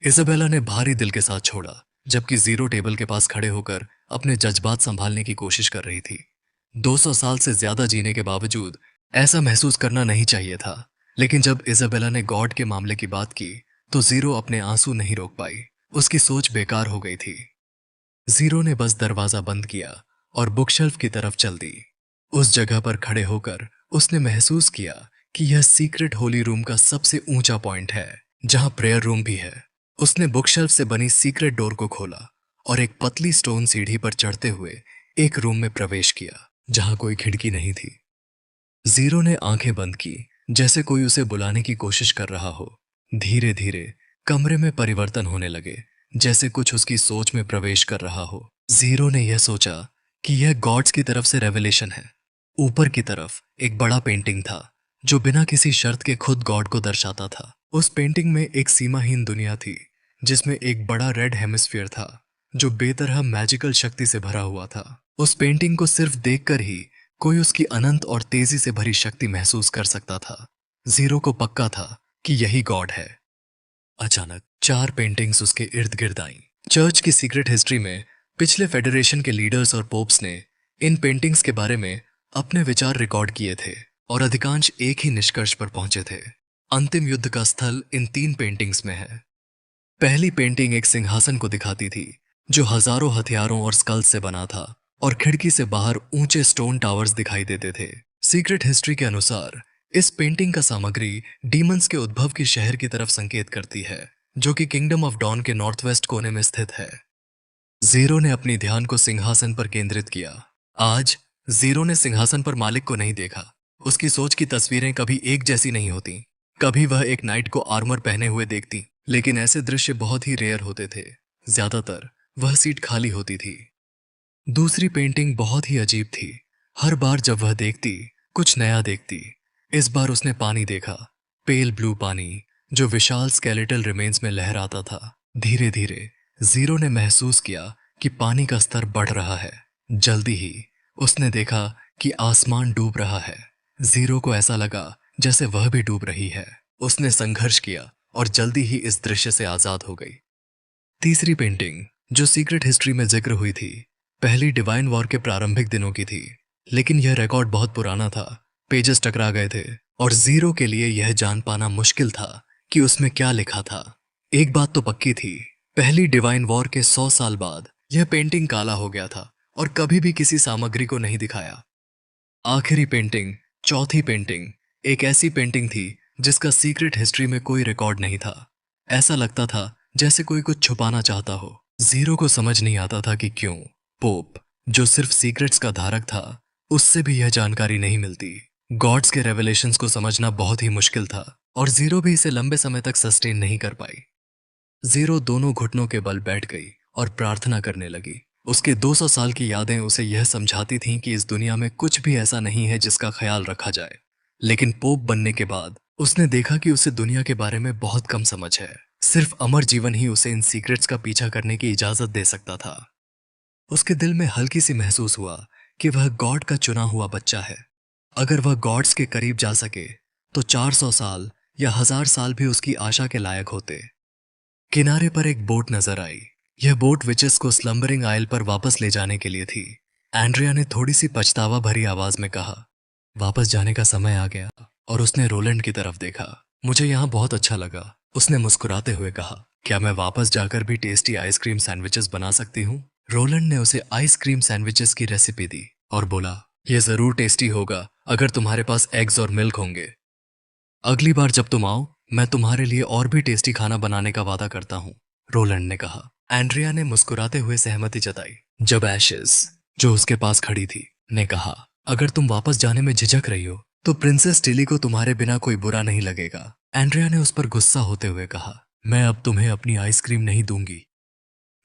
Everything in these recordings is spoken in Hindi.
इजाबेला ने भारी दिल के साथ छोड़ा, जबकि जीरो टेबल के पास खड़े होकर अपने जज्बात संभालने की कोशिश कर रही थी। 200 साल से ज्यादा जीने के बावजूद ऐसा महसूस करना नहीं चाहिए था। लेकिन जब इजाबेला ने गॉड के मामले की बात की, तो जीरो अपने आंसू नहीं रोक पाई। उसकी सोच बेकार हो गई थी। जीरो ने बस दरवाजा बंद किया और बुकशेल्फ की तरफ चल दी। उस जगह पर खड़े होकर उसने महसूस किया कि यह सीक्रेट होली रूम का सबसे ऊंचा पॉइंट है, जहां प्रेयर रूम भी है। उसने बुकशेल्फ से बनी सीक्रेट डोर को खोला और एक पतली स्टोन सीढ़ी पर चढ़ते हुए एक रूम में प्रवेश किया, जहां कोई खिड़की नहीं थी। जीरो ने आंखें बंद की, जैसे कोई उसे बुलाने की कोशिश कर रहा हो। धीरे धीरे कमरे में परिवर्तन होने लगे, जैसे कुछ उसकी सोच में प्रवेश कर रहा हो। जीरो ने यह सोचा कि यह गॉड्स की तरफ से रेवलेशन है। ऊपर की तरफ एक बड़ा पेंटिंग था, जो बिना किसी शर्त के खुद गॉड को दर्शाता था। उस पेंटिंग में एक सीमाहीन दुनिया थी, जिसमें एक बड़ा रेड हेमिस्फीयर था, जो बेतरह मैजिकल शक्ति से भरा हुआ था। उस पेंटिंग को सिर्फ देखकर ही कोई उसकी अनंत और तेजी से भरी शक्ति महसूस कर सकता था। जीरो को पक्का था कि यही गॉड है। अचानक 4 पेंटिंग्स उसके इर्द गिर्द आईं। चर्च की सीक्रेट हिस्ट्री में पिछले फेडरेशन के लीडर्स और पोप्स ने इन पेंटिंग्स के बारे में अपने विचार रिकॉर्ड किए थे, और अधिकांश एक ही निष्कर्ष पर पहुंचे थे। अंतिम युद्ध का स्थल इन 3 पेंटिंग्स में है। पहली पेंटिंग एक सिंहासन को दिखाती थी, जो हजारों हथियारों और स्कल से बना था, और खिड़की से बाहर ऊंचे स्टोन टावर्स दिखाई देते थे। सीक्रेट हिस्ट्री के अनुसार इस पेंटिंग का सामग्री डीमंस के उद्भव की शहर की तरफ संकेत करती है, जो कि किंगडम ऑफ डॉन के नॉर्थ वेस्ट कोने में स्थित है। जीरो ने अपनी ध्यान को सिंहासन पर केंद्रित किया। आज जीरो ने सिंहासन पर मालिक को नहीं देखा। उसकी सोच की तस्वीरें कभी एक जैसी नहीं होती। कभी वह एक नाइट को आर्मर पहने हुए देखती, लेकिन ऐसे दृश्य बहुत ही रेयर होते थे। ज्यादातर वह सीट खाली होती थी। दूसरी पेंटिंग बहुत ही अजीब थी। हर बार जब वह देखती, कुछ नया देखती। इस बार उसने पानी देखा, पेल ब्लू पानी, जो विशाल स्केलेटल रिमेन्स में लहराता था। धीरे धीरे जीरो ने महसूस किया कि पानी का स्तर बढ़ रहा है। जल्दी ही उसने देखा कि आसमान डूब रहा है। जीरो को ऐसा लगा जैसे वह भी डूब रही है। उसने संघर्ष किया और जल्दी ही इस दृश्य से आजाद हो गई। तीसरी पेंटिंग, जो सीक्रेट हिस्ट्री में जिक्र हुई थी, पहली डिवाइन वॉर के प्रारंभिक दिनों की थी, लेकिन यह रिकॉर्ड बहुत पुराना था। पेजेस टकरा गए थे और जीरो के लिए यह जान पाना मुश्किल था कि उसमें क्या लिखा था। एक बात तो पक्की थी, पहली डिवाइन वॉर के 100 साल बाद यह पेंटिंग काला हो गया था और कभी भी किसी सामग्री को नहीं दिखाया। आखिरी पेंटिंग, चौथी पेंटिंग, एक ऐसी पेंटिंग थी जिसका सीक्रेट हिस्ट्री में कोई रिकॉर्ड नहीं था। ऐसा लगता था जैसे कोई कुछ छुपाना चाहता हो। जीरो को समझ नहीं आता था कि क्यों पोप, जो सिर्फ सीक्रेट्स का धारक था, उससे भी यह जानकारी नहीं मिलती। गॉड्स के रेवलेशंस को समझना बहुत ही मुश्किल था, और जीरो भी इसे लंबे समय तक सस्टेन नहीं कर पाई। जीरो दोनों घुटनों के बल बैठ गई और प्रार्थना करने लगी। उसके 200 साल की यादें उसे यह समझाती थीं कि इस दुनिया में कुछ भी ऐसा नहीं है जिसका ख्याल रखा जाए। लेकिन पोप बनने के बाद उसने देखा कि उसे दुनिया के बारे में बहुत कम समझ है। सिर्फ अमर जीवन ही उसे इन सीक्रेट्स का पीछा करने की इजाजत दे सकता था। उसके दिल में हल्की सी महसूस हुआ कि वह गॉड का चुना हुआ बच्चा है। अगर वह गॉड्स के करीब जा सके, तो 400 साल या 1000 साल भी उसकी आशा के लायक होते। किनारे पर एक बोट नजर आई। यह बोट विचेस को स्लम्बरिंग आइल पर वापस ले जाने के लिए थी। एंड्रिया ने थोड़ी सी पछतावा भरी आवाज में कहा, वापस जाने का समय आ गया। और उसने रोलैंड की तरफ देखा। मुझे यहाँ बहुत अच्छा लगा, उसने मुस्कुराते हुए कहा। क्या मैं वापस जाकर भी टेस्टी आइसक्रीम सैंडविचेस बना सकती हूँ? रोलैंड ने उसे आइसक्रीम सैंडविचेस की रेसिपी दी और बोला, यह जरूर टेस्टी होगा अगर तुम्हारे पास एग्स और मिल्क होंगे। अगली बार जब तुम आओ, मैं तुम्हारे लिए और भी टेस्टी खाना बनाने का वादा करता हूँ, रोलैंड ने कहा। एंड्रिया ने मुस्कुराते हुए सहमति जताई। जब एशेस, जो उसके पास खड़ी थी, ने कहा, अगर तुम वापस जाने में झिझक रही हो, तो प्रिंसेस टिली को तुम्हारे बिना कोई बुरा नहीं लगेगा। एंड्रिया ने उस पर गुस्सा होते हुए कहा, मैं अब तुम्हें अपनी आइसक्रीम नहीं दूंगी।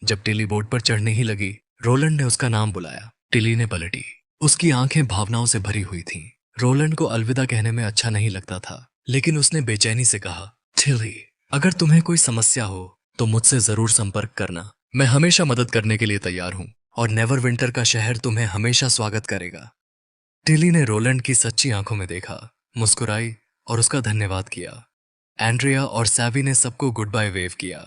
जब टिली बोट पर चढ़ने ही लगी, रोलैंड ने उसका नाम बुलाया। टिली ने पलटी। उसकी आंखें भावनाओं से भरी हुई थीं। रोलैंड को अलविदा कहने में अच्छा नहीं लगता था, लेकिन उसने बेचैनी से कहा, टिली, अगर तुम्हें कोई समस्या हो तो मुझसे जरूर संपर्क करना। मैं हमेशा मदद करने के लिए तैयार हूं, और नेवरविंटर का शहर तुम्हें हमेशा स्वागत करेगा। टिली ने रोलैंड की सच्ची आंखों में देखा, मुस्कुराई और उसका धन्यवाद किया। एंड्रिया और सैवी ने सबको गुड बाय वेव किया।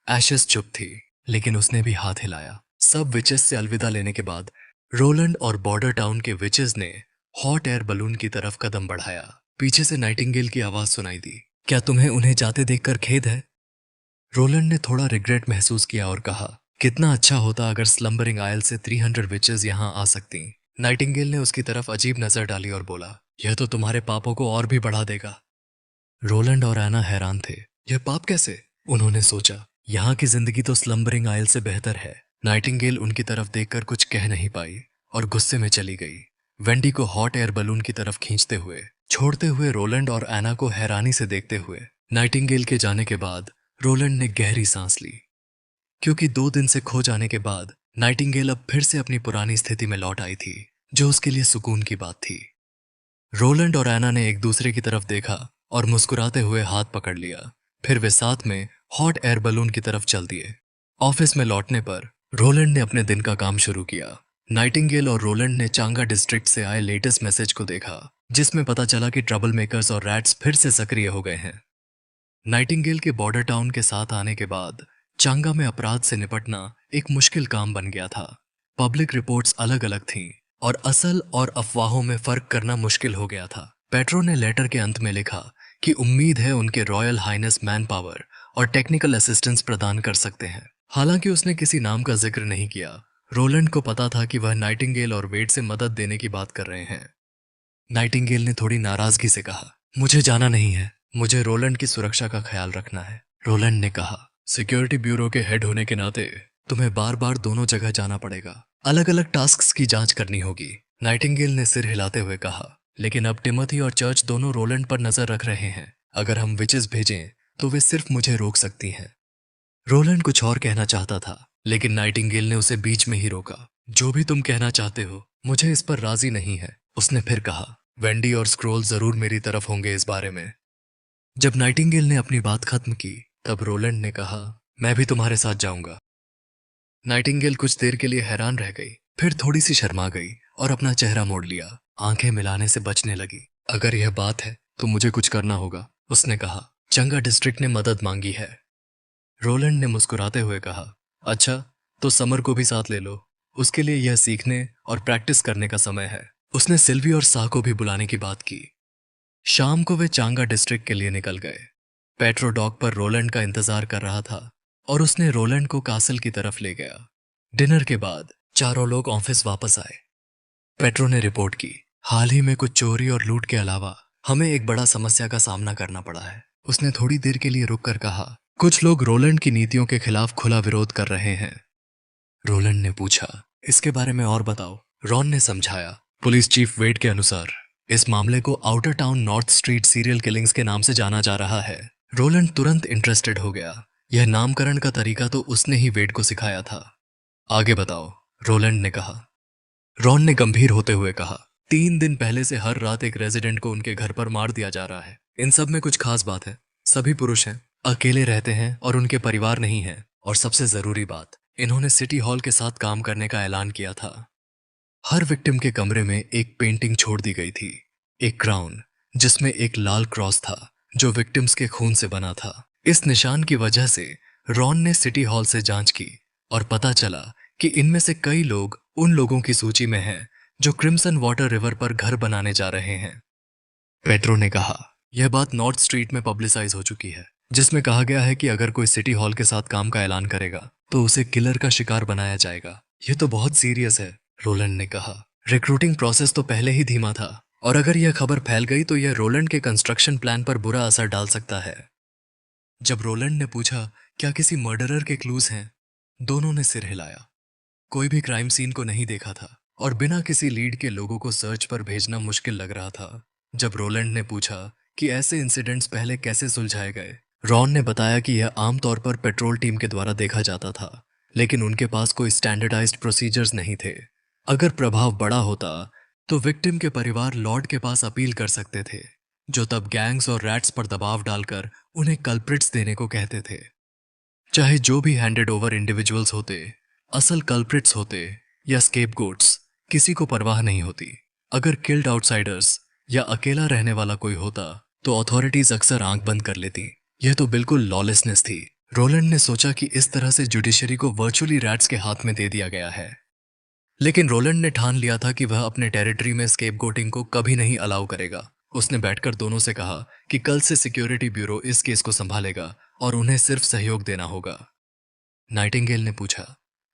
एशेस चुप थी, लेकिन उसने भी हाथ हिलाया। सब विचेस से अलविदा लेने के बाद रोलैंड और बॉर्डर टाउन के विचेस ने हॉट एयर बलून की तरफ कदम बढ़ाया। पीछे से नाइटिंगेल की आवाज सुनाई दी, क्या तुम्हें उन्हें जाते देखकर खेद है? रोलैंड ने थोड़ा रिग्रेट महसूस किया और कहा, कितना अच्छा होता अगर स्लम्बरिंग आयल से 300 विचेस यहाँ आ सकती। नाइटिंगेल ने उसकी तरफ अजीब नजर डाली और बोला, यह तो तुम्हारे पापों को और भी बढ़ा देगा। रोलैंड और एना हैरान थे। यह पाप कैसे? उन्होंने सोचा, यहाँ की जिंदगी तो स्लम्बरिंग आयल से बेहतर है। नाइटिंगेल उनकी तरफ देखकर कुछ कह नहीं पाई और गुस्से में चली गई, वेंडी को हॉट एयर बलून की तरफ खींचते हुए, छोड़ते हुए रोलैंड और एना को हैरानी से देखते हुए। नाइटिंगेल के जाने के बाद रोलैंड ने गहरी सांस ली, क्योंकि 2 दिन से खो जाने के बाद नाइटिंगेल अब फिर से अपनी पुरानी स्थिति में लौट आई थी, जो उसके लिए सुकून की बात थी। रोलैंड और एना ने एक दूसरे की तरफ देखा और मुस्कुराते हुए हाथ पकड़ लिया। फिर वे साथ में हॉट एयर बलून की तरफ चल दिए। ऑफिस में लौटने पर रोलैंड ने अपने दिन का काम शुरू किया। नाइटिंगेल और रोलैंड ने चांगा डिस्ट्रिक्ट से आए लेटेस्ट मैसेज को देखा, जिसमें पता चला कि ट्रबल मेकर्स और रैट्स फिर से सक्रिय हो गए हैं। नाइटिंगेल के बॉर्डर टाउन के साथ आने के बाद चांगा में अपराध से निपटना एक मुश्किल काम बन गया था। पब्लिक रिपोर्ट्स अलग अलग थीं और असल और अफवाहों में फर्क करना मुश्किल हो गया था। पेट्रो ने लेटर के अंत में लिखा कि उम्मीद है उनके रॉयल हाइनेस मैन पावर और टेक्निकल असिस्टेंस प्रदान कर सकते हैं। हालांकि उसने किसी नाम का जिक्र नहीं किया। रोलैंड को पता था कि वह नाइटिंगेल और वेड से मदद देने की बात कर रहे हैं। नाइटिंगेल ने थोड़ी नाराजगी से कहा, मुझे जाना नहीं है, मुझे रोलैंड की सुरक्षा का ख्याल रखना है। रोलैंड ने कहा, सिक्योरिटी ब्यूरो के हेड होने के नाते तुम्हें बार बार दोनों जगह जाना पड़ेगा, अलग अलग टास्क्स की जांच करनी होगी। नाइटिंगेल ने सिर हिलाते हुए कहा, लेकिन अब टिमोथी और चर्च दोनों रोलैंड पर नजर रख रहे हैं। अगर हम विचेस भेजें तो वे सिर्फ मुझे रोक सकती हैं। रोलैंड कुछ और कहना चाहता था, लेकिन नाइटिंगेल ने उसे बीच में ही रोका। जो भी तुम कहना चाहते हो, मुझे इस पर राजी नहीं है। उसने फिर कहा, वेंडी और स्क्रोल जरूर मेरी तरफ होंगे इस बारे में। जब नाइटिंगेल ने अपनी बात खत्म की, तब रोलैंड ने कहा, मैं भी तुम्हारे साथ जाऊंगा। नाइटिंगेल कुछ देर के लिए हैरान रह गई, फिर थोड़ी सी शर्मा गई और अपना चेहरा मोड़ लिया। आंखें मिलाने से बचने लगी। अगर यह बात है तो मुझे कुछ करना होगा, उसने कहा। चंगा डिस्ट्रिक्ट ने मदद मांगी है। रोलैंड ने मुस्कुराते हुए कहा, अच्छा, तो समर को भी साथ ले लो। उसके लिए यह सीखने और प्रैक्टिस करने का समय है। उसने सिल्वी और सा को भी बुलाने की बात की। शाम को वे चांगा डिस्ट्रिक्ट के लिए निकल गए। पेट्रो डॉक पर रोलैंड का इंतजार कर रहा था और उसने रोलैंड को कासल की तरफ ले गया। डिनर के बाद चारों लोग ऑफिस वापस आए। पेट्रो ने रिपोर्ट की, हाल ही में कुछ चोरी और लूट के अलावा हमें एक बड़ा समस्या का सामना करना पड़ा है। उसने थोड़ी देर के लिए रुककर कहा, कुछ लोग रोलैंड की नीतियों के खिलाफ खुला विरोध कर रहे हैं। रोलैंड ने पूछा, इसके बारे में और बताओ। रॉन ने समझाया, पुलिस चीफ वेड के अनुसार इस मामले को outer town north street serial killings के नाम से जाना जा रहा है। रोलैंड तुरंत इंटरेस्टेड हो गया। यह नामकरण का तरीका तो उसने ही वेड को सिखाया था। आगे बताओ, रोलैंड ने कहा। रॉन ने गंभीर होते हुए कहा, 3 दिन पहले से हर रात एक रेजिडेंट को उनके घर पर मार दिया जा रहा है। इन सब में कुछ खास बात है। सभी पुरुष हैं, अकेले रहते हैं और उनके परिवार नहीं हैं। और सबसे जरूरी बात, इन्होंने सिटी हॉल के साथ काम करने का ऐलान किया था। हर विक्टिम के कमरे में एक पेंटिंग छोड़ दी गई थी, एक क्राउन जिसमें एक लाल क्रॉस था जो विक्टिम्स के खून से बना था। इस निशान की वजह से रॉन ने सिटी हॉल से जांच की और पता चला कि इनमें से कई लोग उन लोगों की सूची में हैं जो क्रिम्सन वाटर रिवर पर घर बनाने जा रहे हैं। पेट्रो ने कहा, यह बात नॉर्थ स्ट्रीट में पब्लिसाइज हो चुकी है, जिसमें कहा गया है कि अगर कोई सिटी हॉल के साथ काम का ऐलान करेगा तो उसे किलर का शिकार बनाया जाएगा। यह तो बहुत सीरियस है, रोलैंड ने कहा। रिक्रूटिंग प्रोसेस तो पहले ही धीमा था और अगर यह खबर फैल गई तो यह रोलैंड के कंस्ट्रक्शन प्लान पर बुरा असर डाल सकता है। जब रोलैंड ने पूछा, क्या किसी मर्डरर के क्लूज हैं, दोनों ने सिर हिलाया। कोई भी क्राइम सीन को नहीं देखा था और बिना किसी लीड के लोगों को सर्च पर भेजना मुश्किल लग रहा था। जब रोलैंड ने पूछा कि ऐसे इंसिडेंट्स पहले कैसे सुलझाए गए, रॉन ने बताया कि यह आमतौर पर पेट्रोल टीम के द्वारा देखा जाता था, लेकिन उनके पास कोई स्टैंडर्डाइज्ड प्रोसीजर्स नहीं थे। अगर प्रभाव बड़ा होता तो विक्टिम के परिवार लॉर्ड के पास अपील कर सकते थे, जो तब गैंग्स और रैट्स पर दबाव डालकर उन्हें कल्प्रिट्स देने को कहते थे। चाहे जो भी हैंडेड ओवर इंडिविजुअल्स होते, असल कल्प्रिट्स होते या स्केपगोट्स, किसी को परवाह नहीं होती। अगर किल्ड आउटसाइडर्स या अकेला रहने वाला कोई होता तो अथॉरिटीज अक्सर आंख बंद कर लेती। यह तो बिल्कुल लॉलेसनेस थी। रोलैंड ने सोचा कि इस तरह से जुडिशरी को वर्चुअली रैट्स के हाथ में दे दिया गया है, लेकिन रोलैंड ने ठान लिया था कि वह अपने टेरिटरी में स्केपगोटिंग को कभी नहीं अलाउ करेगा। उसने बैठकर दोनों से कहा कि कल से सिक्योरिटी ब्यूरो इस केस को संभालेगा और उन्हें सिर्फ सहयोग देना होगा। नाइटिंगेल ने पूछा,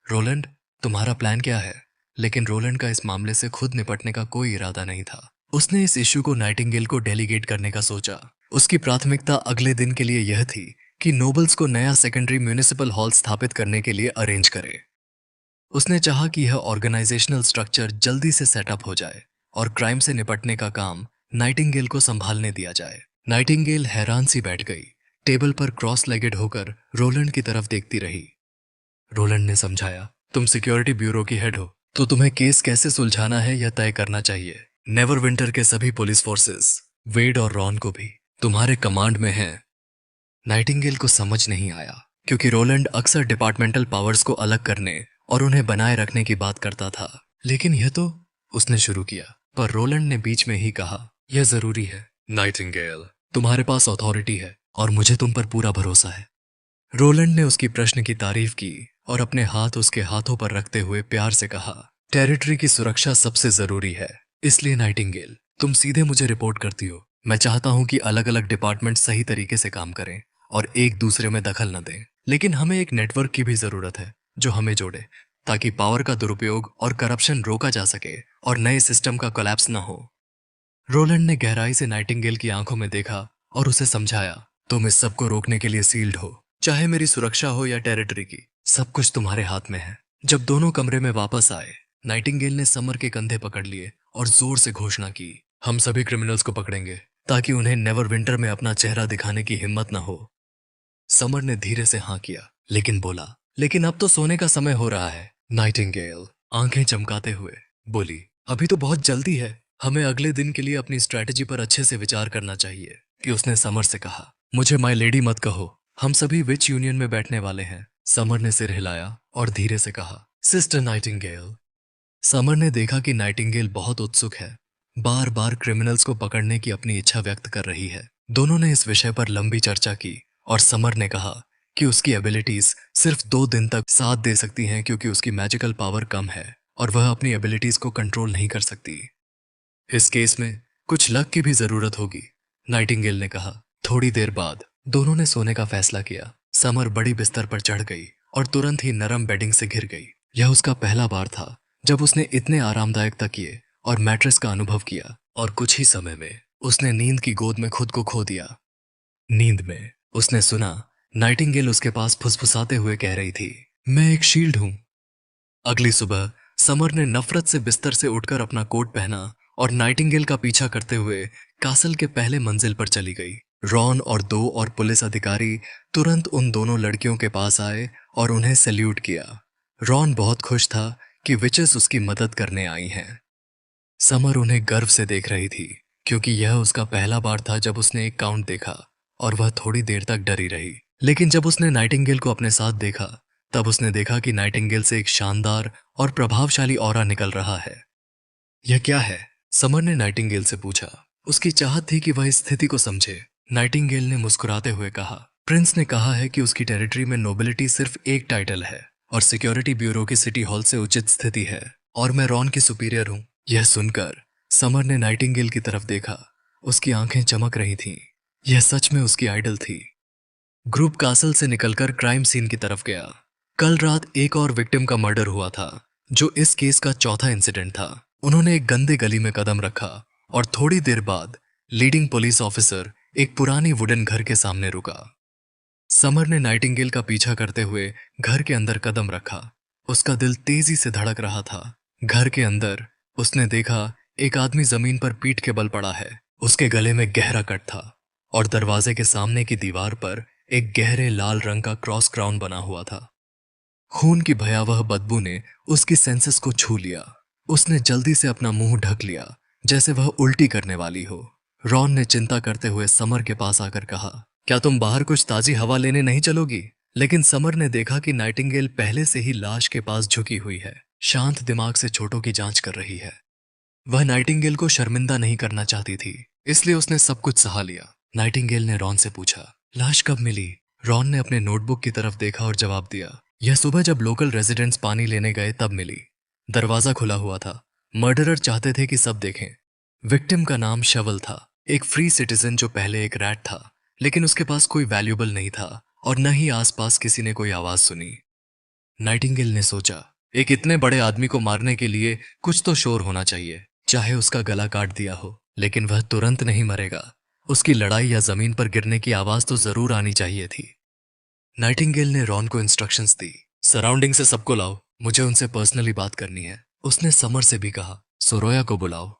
रोलैंड, तुम्हारा प्लान क्या है? लेकिन रोलैंड का इस मामले से खुद निपटने का कोई इरादा नहीं था। उसने इस इश्यू को नाइटिंगेल को डेलीगेट करने का सोचा। उसकी प्राथमिकता अगले दिन के लिए यह थी कि नोबल्स को नया सेकेंडरी म्यूनिसिपल हॉल स्थापित करने के लिए अरेंज करे। उसने चाहा कि यह ऑर्गेनाइजेशनल स्ट्रक्चर जल्दी से सेटअप हो जाए और क्राइम से निपटने का काम नाइटिंगेल को संभालने दिया जाए। नाइटिंगेल हैरान सी बैठ गई, टेबल पर क्रॉस लेगेड होकर रोलैंड की तरफ देखती रही। रोलैंड ने समझाया, तुम सिक्योरिटी ब्यूरो की हेड हो, तो तुम्हें केस कैसे सुलझाना है यह तय करना चाहिए। नेवरविंटर के सभी पुलिस फोर्सेस, वेड और रॉन को भी, तुम्हारे कमांड में हैं। नाइटिंगेल को समझ नहीं आया, क्योंकि रोलैंड अक्सर डिपार्टमेंटल पावर्स को अलग करने और उन्हें बनाए रखने की बात करता था। लेकिन यह तो, उसने शुरू किया, पर रोलैंड ने बीच में ही कहा, यह जरूरी है। नाइटिंगेल, तुम्हारे पास अथॉरिटी है और मुझे तुम पर पूरा भरोसा है। रोलैंड ने उसकी प्रश्न की तारीफ की और अपने हाथ उसके हाथों पर रखते हुए प्यार से कहा, टेरिटरी की सुरक्षा सबसे जरूरी है, इसलिए नाइटिंगेल, तुम सीधे मुझे रिपोर्ट करती हो। मैं चाहता हूं कि अलग अलग डिपार्टमेंट सही तरीके से काम करें और एक दूसरे में दखल न दें, लेकिन हमें एक नेटवर्क की भी जरूरत है जो हमें जोड़े, ताकि पावर का दुरुपयोग और करप्शन रोका जा सके और नए सिस्टम का कोलैप्स न हो। रोलैंड ने गहराई से नाइटिंगेल की आंखों में देखा और उसे समझाया, तुम इस सब को रोकने के लिए सील्ड हो, चाहे मेरी सुरक्षा हो या टेरिटरी की, सब कुछ तुम्हारे हाथ में है। जब दोनों कमरे में वापस आए, नाइटिंगेल ने समर के कंधे पकड़ लिए और जोर से घोषणा की, हम सभी क्रिमिनल्स को पकड़ेंगे ताकि उन्हें नेवरविंटर में अपना चेहरा दिखाने की हिम्मत न हो। समर ने धीरे से हाँ किया, लेकिन बोला, लेकिन अब तो सोने का समय हो रहा है। नाइटिंगेल आंखें चमकाते हुए बोली, अभी तो बहुत जल्दी है, हमें अगले दिन के लिए अपनी स्ट्रैटेजी पर अच्छे से विचार करना चाहिए। कि उसने समर से कहा, मुझे माय लेडी मत कहो, हम सभी विच यूनियन में बैठने वाले हैं। समर ने सिर हिलाया और धीरे से कहा, सिस्टर नाइटिंगेल। समर ने देखा कि नाइटिंगेल बहुत उत्सुक है, बार बार क्रिमिनल्स को पकड़ने की अपनी इच्छा व्यक्त कर रही है। दोनों ने इस विषय पर लंबी चर्चा की और समर ने कहा कि उसकी एबिलिटीज सिर्फ 2 दिन तक साथ दे सकती हैं, क्योंकि उसकी मैजिकल पावर कम है और वह अपनी एबिलिटीज को कंट्रोल नहीं कर सकती। इस केस में कुछ लक की भी जरूरत होगी, नाइटिंगेल ने कहा। थोड़ी देर बाद दोनों ने सोने का फैसला किया। समर बड़ी बिस्तर पर चढ़ गई और तुरंत ही नरम बेडिंग से घिर गई। यह उसका पहला बार था जब उसने इतने आरामदायक तकिए और मैट्रेस का अनुभव किया, और कुछ ही समय में उसने नींद की गोद में खुद को खो दिया। नींद में उसने सुना नाइटिंगेल उसके पास फुसफुसाते हुए कह रही थी, मैं एक शील्ड हूं। अगली सुबह समर ने नफरत से बिस्तर से उठकर अपना कोट पहना और नाइटिंगेल का पीछा करते हुए कासल के पहले मंजिल पर चली गई। रॉन और 2 और पुलिस अधिकारी तुरंत उन दोनों लड़कियों के पास आए और उन्हें सैल्यूट किया। रॉन बहुत खुश था कि विचेस उसकी मदद करने आई हैं। समर उन्हें गर्व से देख रही थी, क्योंकि यह उसका पहला बार था जब उसने एक काउंट देखा, और वह थोड़ी देर तक डरी रही। लेकिन जब उसने नाइटिंगेल को अपने साथ देखा, तब उसने देखा कि नाइटिंगेल से एक शानदार और प्रभावशाली ऑरा निकल रहा है। यह क्या है? समर ने नाइटिंगेल से पूछा। उसकी चाहत थी कि वह इस स्थिति को समझे। नाइटिंगेल ने मुस्कुराते हुए कहा, प्रिंस ने कहा है कि उसकी टेरिटरी में नोबिलिटी सिर्फ एक टाइटल है और सिक्योरिटी ब्यूरो की सिटी हॉल से उचित स्थिति है, और मैं रॉन की सुपीरियर हूं। यह सुनकर समर ने नाइटिंगेल की तरफ देखा। उसकी आंखें चमक रही थीं। यह सच में उसकी आइडल थी। ग्रुप कासल से निकलकर क्राइम सीन की तरफ गया। कल रात एक और विक्टिम का मर्डर हुआ था, जो इस केस का चौथा इंसिडेंट था। उन्होंने एक गंदे गली में कदम रखा और थोड़ी देर बाद लीडिंग पुलिस ऑफिसर एक पुरानी वुडन घर के सामने रुका। समर ने नाइटिंगेल का पीछा करते हुए घर के अंदर कदम रखा। उसका दिल तेजी से धड़क रहा था। घर के अंदर उसने देखा एक आदमी जमीन पर पीठ के बल पड़ा है। उसके गले में गहरा कट था और दरवाजे के सामने की दीवार पर एक गहरे लाल रंग का क्रॉस क्राउन बना हुआ था। खून की भयावह बदबू ने उसकी सेंसेस को छू लिया। उसने जल्दी से अपना मुंह ढक लिया, जैसे वह उल्टी करने वाली हो। रॉन ने चिंता करते हुए समर के पास आकर कहा, क्या तुम बाहर कुछ ताजी हवा लेने नहीं चलोगी? लेकिन समर ने देखा कि नाइटिंगेल पहले से ही लाश के पास झुकी हुई है, शांत दिमाग से चोटों की जांच कर रही है। वह नाइटिंगेल को शर्मिंदा नहीं करना चाहती थी, इसलिए उसने सब कुछ सहा लिया। नाइटिंगेल ने रॉन से पूछा, लाश कब मिली? रॉन ने अपने नोटबुक की तरफ देखा और जवाब दिया। यह सुबह जब लोकल रेजिडेंट्स पानी लेने गए तब मिली। दरवाजा खुला हुआ था। मर्डरर चाहते थे कि सब देखें। विक्टिम का नाम शवल था, एक फ्री सिटीजन जो पहले एक रैट था, लेकिन उसके पास कोई वैल्यूबल नहीं था और न ही आसपास किसी ने कोई आवाज सुनी। नाइटिंगेल ने सोचा, एक इतने बड़े आदमी को मारने के लिए कुछ तो शोर होना चाहिए, चाहे उसका गला काट दिया हो, लेकिन वह तुरंत नहीं मरेगा। उसकी लड़ाई या जमीन पर गिरने की आवाज तो जरूर आनी चाहिए थी। नाइटिंगेल ने रॉन को इंस्ट्रक्शंस दी, सराउंडिंग से सबको लाओ, मुझे उनसे पर्सनली बात करनी है। उसने समर से भी कहा, सोरोया को बुलाओ।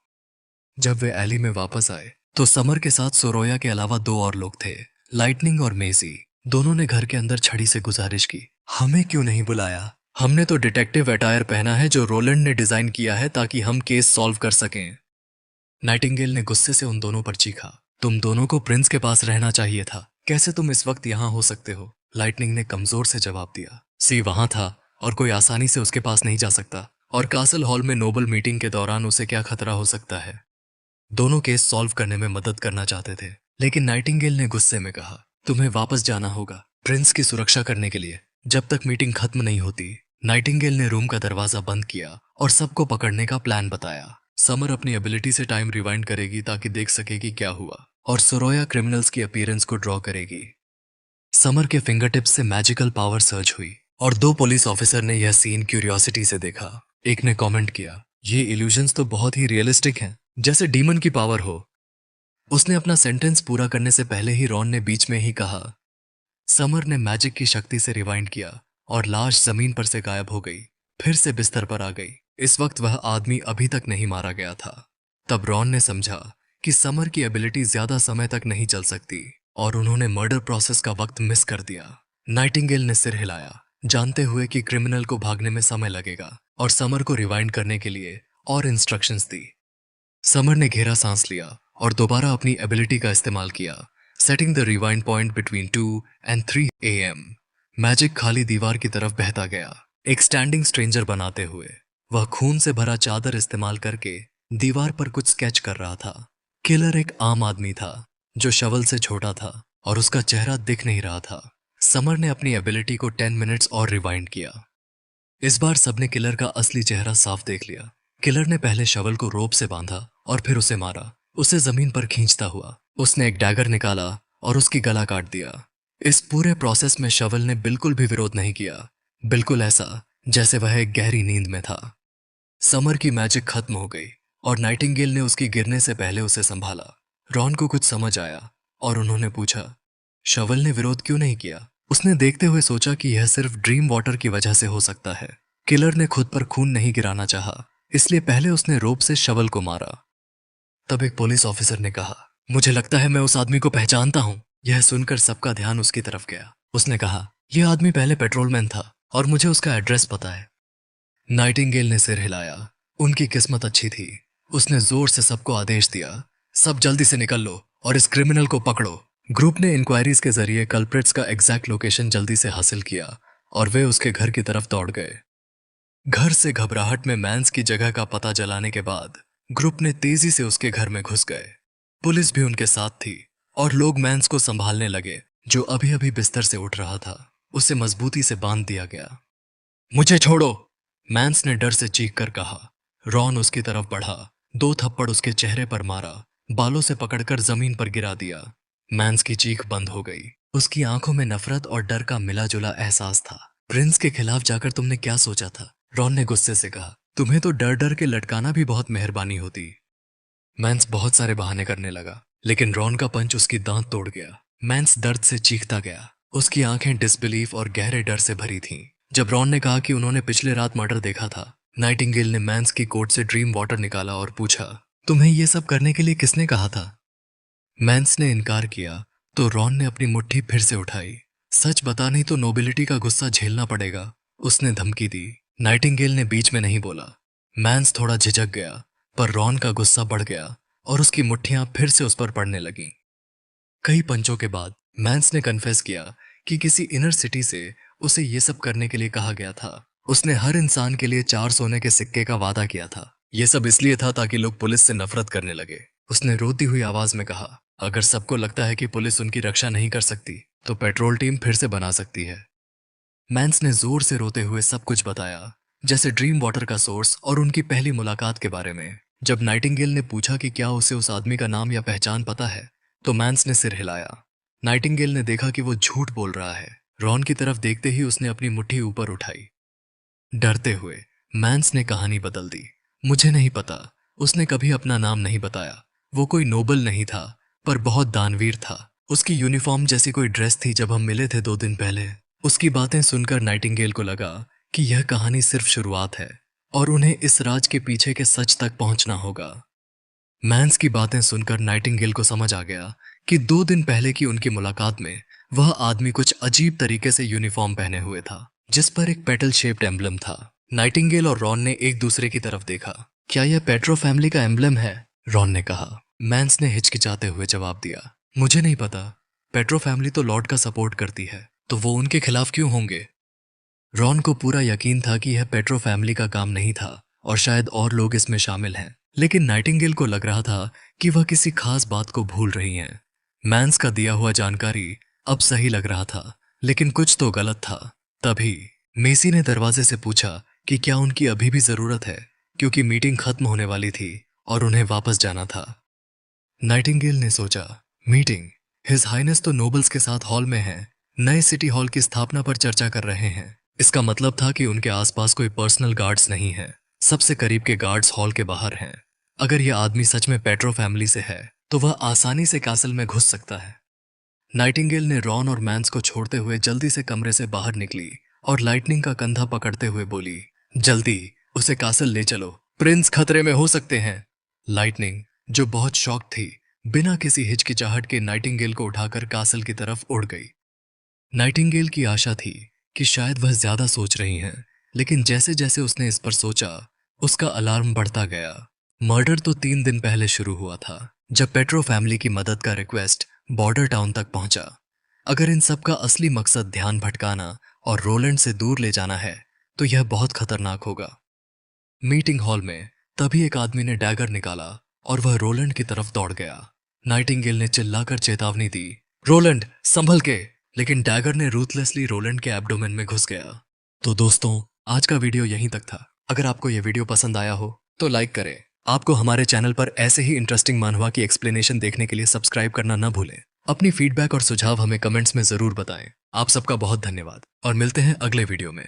जब वे एली में वापस आए तो समर के साथ सोरोया के अलावा दो और लोग थे, लाइटनिंग और मेजी। दोनों ने घर के अंदर छड़ी से गुजारिश की, हमें क्यों नहीं बुलाया? हमने तो डिटेक्टिव अटायर पहना है जो रोलैंड ने डिजाइन किया है ताकि हम केस सॉल्व कर सकें। नाइटिंगेल ने गुस्से से उन दोनों पर चीखा, तुम दोनों को प्रिंस के पास रहना चाहिए था, कैसे तुम इस वक्त यहाँ हो सकते हो? लाइटनिंग ने कमजोर से जवाब दिया, सी वहां था और कोई आसानी से उसके पास नहीं जा सकता, और कासल हॉल में नोबल मीटिंग के दौरान उसे क्या खतरा हो सकता है? दोनों केस सॉल्व करने में मदद करना चाहते थे, लेकिन नाइटिंगेल ने गुस्से में कहा, तुम्हें वापस जाना होगा प्रिंस की सुरक्षा करने के लिए, जब तक मीटिंग खत्म नहीं होती। नाइटिंगेल ने रूम का दरवाजा बंद किया और सबको पकड़ने का प्लान बताया। समर अपनी एबिलिटी से टाइम रिवाइंड करेगी ताकि देख सकेगी क्या हुआ, और सोरोया क्रिमिनल्स की अपीयरेंस को ड्रॉ करेगी। समर के फिंगर टिप्स से मैजिकल पावर सर्ज हुई और दो पुलिस ऑफिसर ने यह सीन क्यूरियोसिटी से देखा। एक ने कमेंट किया, ये इल्यूजन्स तो बहुत ही रियलिस्टिक हैं, जैसे डीमन की पावर हो। उसने अपना सेंटेंस पूरा करने से पहले ही रॉन ने बीच में ही कहा। समर ने मैजिक की शक्ति से रिवाइंड किया और लाश जमीन पर से गायब हो गई, फिर से बिस्तर पर आ गई। इस वक्त वह आदमी अभी तक नहीं मारा गया था। तब रॉन ने समझा कि समर की एबिलिटी ज्यादा समय तक नहीं चल सकती और उन्होंने मर्डर प्रोसेस का वक्त मिस कर दिया। नाइटिंगेल ने सिर हिलाया, जानते हुए कि क्रिमिनल को भागने में समय लगेगा, और समर को रिवाइंड करने के लिए और इंस्ट्रक्शंस दी। समर ने गहरा सांस लिया और दोबारा अपनी एबिलिटी का इस्तेमाल किया, setting the rewind point between 2 and 3 AM। Magic खाली दीवार की तरफ बहता गया, एक स्टैंडिंग स्ट्रेंजर बनाते हुए। वह खून से भरा चादर इस्तेमाल करके दीवार पर कुछ स्केच कर रहा था। किलर एक आम आदमी था जो शवल से छोटा था और उसका चेहरा दिख नहीं रहा था। समर ने अपनी एबिलिटी को 10 मिनट्स और रिवाइंड किया। इस बार सबने किलर का असली चेहरा साफ देख लिया। किलर ने पहले शवल को रोप से बांधा और फिर उसे मारा, उसे जमीन पर खींचता हुआ। उसने एक डैगर निकाला और उसकी गला काट दिया। इस पूरे प्रोसेस में शवल ने बिल्कुल भी विरोध नहीं किया, बिल्कुल ऐसा जैसे वह एक गहरी नींद में था। समर की मैजिक खत्म हो गई और नाइटिंगेल ने उसकी गिरने से पहले उसे संभाला। रॉन को कुछ समझ आया और उन्होंने पूछा, शवल ने विरोध क्यों नहीं किया? उसने देखते हुए सोचा कि यह सिर्फ ड्रीम वाटर की वजह से हो सकता है। किलर ने खुद पर खून नहीं गिराना चाहा, इसलिए पहले उसने रोप से शवल को मारा। तब एक पुलिस ऑफिसर ने कहा, मुझे लगता है मैं उस आदमी को पहचानता हूं। यह सुनकर सबका ध्यान उसकी तरफ गया। उसने कहा, यह आदमी पहले पेट्रोलमैन था और मुझे उसका एड्रेस पता है। नाइटिंगेल ने सिर हिलाया। उनकी किस्मत अच्छी थी। उसने जोर से सबको आदेश दिया, सब जल्दी से निकल लो और इस क्रिमिनल को पकड़ो। ग्रुप ने इंक्वायरीज के जरिए कल्प्रिट्स का एग्जैक्ट लोकेशन जल्दी से हासिल किया और वे उसके घर की तरफ दौड़ गए। घर से घबराहट में मैंस की जगह का पता जलाने के बाद ग्रुप ने तेजी से उसके घर में घुस गए। पुलिस भी उनके साथ थी और लोग मैंस को संभालने लगे, जो अभी अभी बिस्तर से उठ रहा था। उसे मजबूती से बांध दिया गया। मुझे छोड़ो, मैंस ने डर से चीख कर कहा। रॉन उसकी तरफ बढ़ा, 2 थप्पड़ उसके चेहरे पर मारा, बालों से पकड़कर जमीन पर गिरा दिया। मैंस की चीख बंद हो गई। उसकी आंखों में नफरत और डर का मिला जुला एहसास था। प्रिंस के खिलाफ जाकर तुमने क्या सोचा था? रॉन ने गुस्से से कहा, तुम्हें तो डर डर के लटकाना भी बहुत मेहरबानी होती। मैंस बहुत सारे बहाने करने लगा, लेकिन रॉन का पंच उसकी दांत तोड़ गया। मैंस दर्द से चीखता गया। उसकी आंखें डिसबिलीफ और गहरे डर से भरी थीं। जब रॉन ने कहा कि उन्होंने पिछले रात मर्डर देखा था, नाइटिंगेल ने मैंस की कोट से ड्रीम वाटर निकाला और पूछा, तुम्हें यह सब करने के लिए किसने कहा था? मैंस ने इनकार किया तो रॉन ने अपनी मुट्ठी फिर से उठाई। सच बता, नहीं तो नोबिलिटी का गुस्सा झेलना पड़ेगा, उसने धमकी दी। नाइटिंगेल ने बीच में नहीं बोला। मैंस थोड़ा झिझक गया, पर रॉन का गुस्सा बढ़ गया और उसकी मुट्ठियां फिर से उस पर पड़ने लगीं। कई पंचों के बाद मैंस ने कन्फेस किया कि किसी इनर सिटी से उसे ये सब करने के लिए कहा गया था। उसने हर इंसान के लिए 4 सोने के सिक्के का वादा किया था। यह सब इसलिए था ताकि लोग पुलिस से नफरत करने लगे। उसने रोती हुई आवाज में कहा, अगर सबको लगता है कि पुलिस उनकी रक्षा नहीं कर सकती, तो पेट्रोल टीम फिर से बना सकती है। मैंस ने जोर से रोते हुए सब कुछ बताया, जैसे ड्रीम वाटर का सोर्स और उनकी पहली मुलाकात के बारे में। जब नाइटिंगेल ने पूछा कि क्या उसे उस आदमी का नाम या पहचान पता है, तो मैंस ने सिर हिलाया। नाइटिंगेल ने देखा कि वो झूठ बोल रहा है। रॉन की तरफ देखते ही उसने अपनी मुट्ठी ऊपर उठाई। डरते हुए मैंस ने कहानी बदल दी। मुझे नहीं पता, उसने कभी अपना नाम नहीं बताया। वो कोई नोबल नहीं था, पर बहुत दानवीर था। उसकी यूनिफॉर्म जैसी कोई ड्रेस थी जब हम मिले थे 2 दिन पहले। उसकी बातें सुनकर नाइटिंगेल को लगा कि यह कहानी सिर्फ शुरुआत है और उन्हें इस राज के पीछे के सच तक पहुंचना होगा। मैंस की बातें सुनकर नाइटिंगेल को समझ आ गया कि 2 दिन पहले की उनकी मुलाकात में वह आदमी कुछ अजीब तरीके से यूनिफॉर्म पहने हुए था, जिस पर एक पेटल शेप्ड एम्बलम था। नाइटिंगेल और रॉन ने एक दूसरे की तरफ देखा। क्या यह पेट्रो फैमिली का एम्बलम है? रॉन ने कहा। मैंस ने हिचकिचाते हुए जवाब दिया, मुझे नहीं पता। पेट्रो फैमिली तो लॉर्ड का सपोर्ट करती है, तो वो उनके खिलाफ क्यों होंगे? रॉन को पूरा यकीन था कि यह पेट्रो फैमिली का काम नहीं था और शायद और लोग इसमें शामिल हैं, लेकिन नाइटिंगेल को लग रहा था कि वह किसी खास बात को भूल रही हैं। मैंस का दिया हुआ जानकारी अब सही लग रहा था, लेकिन कुछ तो गलत था। तभी मेसी ने दरवाजे से पूछा कि क्या उनकी अभी भी जरूरत है, क्योंकि मीटिंग खत्म होने वाली थी और उन्हें वापस जाना था। नाइटिंगेल ने सोचा, मीटिंग? हिज हाइनेस तो नोबल्स के साथ हॉल में हैं, नए सिटी हॉल की स्थापना पर चर्चा कर रहे हैं। इसका मतलब था कि उनके आसपास कोई पर्सनल गार्ड्स नहीं है। सबसे करीब के गार्ड्स हॉल के बाहर हैं। अगर यह आदमी सच में पेट्रो फैमिली से है, तो वह आसानी से कैसल में घुस सकता है। नाइटिंगेल ने रॉन और मैंस को छोड़ते हुए जल्दी से कमरे से बाहर निकली और लाइटनिंग का कंधा पकड़ते हुए बोली, जल्दी उसे कासल ले चलो, प्रिंस खतरे में हो सकते हैं। लाइटनिंग, जो बहुत शॉक थी, बिना किसी हिचकिचाहट के नाइटिंगेल को उठाकर कासल की तरफ उड़ गई। नाइटिंगेल की आशा थी कि शायद वह ज्यादा सोच रही हैं, लेकिन जैसे जैसे उसने इस पर सोचा, उसका अलार्म बढ़ता गया। मर्डर तो 3 दिन पहले शुरू हुआ था, जब पेट्रो फैमिली की मदद का रिक्वेस्ट बॉर्डर टाउन तक पहुंचा। अगर इन सब का असली मकसद ध्यान भटकाना और रोलैंड से दूर ले जाना है, तो यह बहुत खतरनाक होगा। मीटिंग हॉल में तभी एक आदमी ने डैगर निकाला और वह रोलैंड की तरफ दौड़ गया। नाइटिंगेल ने चिल्लाकर चेतावनी दी, रोलैंड संभल के, लेकिन डैगर ने रूथलेसली रोलैंड के एब्डोमेन में घुस गया। तो दोस्तों, आज का वीडियो यहीं तक था। अगर आपको यह वीडियो पसंद आया हो तो लाइक करें। आपको हमारे चैनल पर ऐसे ही इंटरेस्टिंग मानवा की एक्सप्लेनेशन देखने के लिए सब्सक्राइब करना न भूलें। अपनी फीडबैक और सुझाव हमें कमेंट्स में जरूर बताएं। आप सबका बहुत धन्यवाद और मिलते हैं अगले वीडियो में।